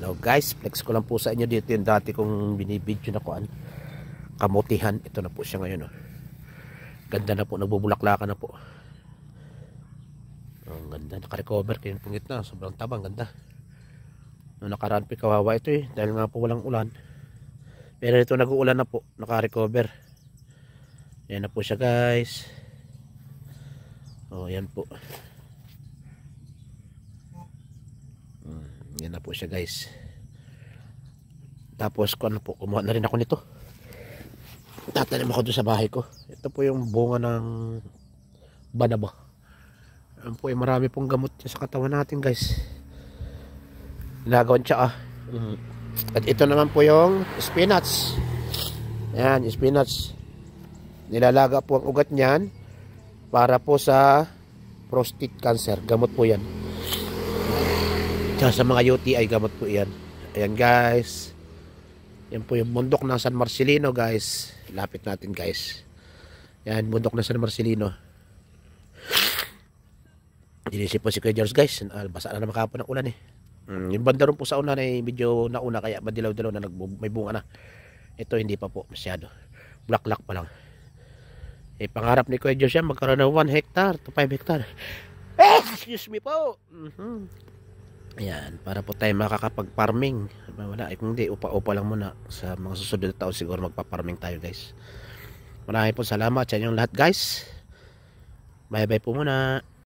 Hello guys, flex ko lang po sa inyo dito yung dati kong binibidyo na kuan. Kamutihan, ito na po siya ngayon. Oh. Ganda na po, nagbubulaklakan na po. Ang ganda, nakarecover kayo yung pungit na, sobrang tabang, ganda. Noong nakaraan po kawawa ito dahil nga po walang ulan. Pero ito nag-uulan na po, nakarecover. Yan na po siya guys. Oh, yan po. Yan na po siya guys. Tapos ano po, kumuha na rin ako nito. Tatanim ako doon sa bahay ko. Ito po yung bunga ng banaba. Yan po, marami pong gamot sa katawan natin guys. Ginagawan siya At ito naman po yung spinach. Yan, spinach. Nilalaga po ang ugat niyan para po sa prostate cancer. Gamot po yan. Sa mga UTI, gamot po yan. Ayan guys. Yan po yung bundok ng San Marcelino guys. Lapit natin guys. Yan, bundok ng San Marcelino. Inisip po si Kuya George guys. Basa na naman kapon ng ulan Yung banda rin po sa una ay medyo nauna kaya madilaw-dilaw na may bunga na. Ito hindi pa po masyado. Black pa lang. Pangarap ni Kuya George yan magkaroon ng 1 hectare to 5 hectare. Excuse me po. Ayan, para po tayo makakapag-farming. Wala, kung hindi, upa-upa lang muna. Sa mga susunod na taon siguro magpa-farming tayo guys. Maraming po salamat sa inyong lahat guys. Bye bye po muna.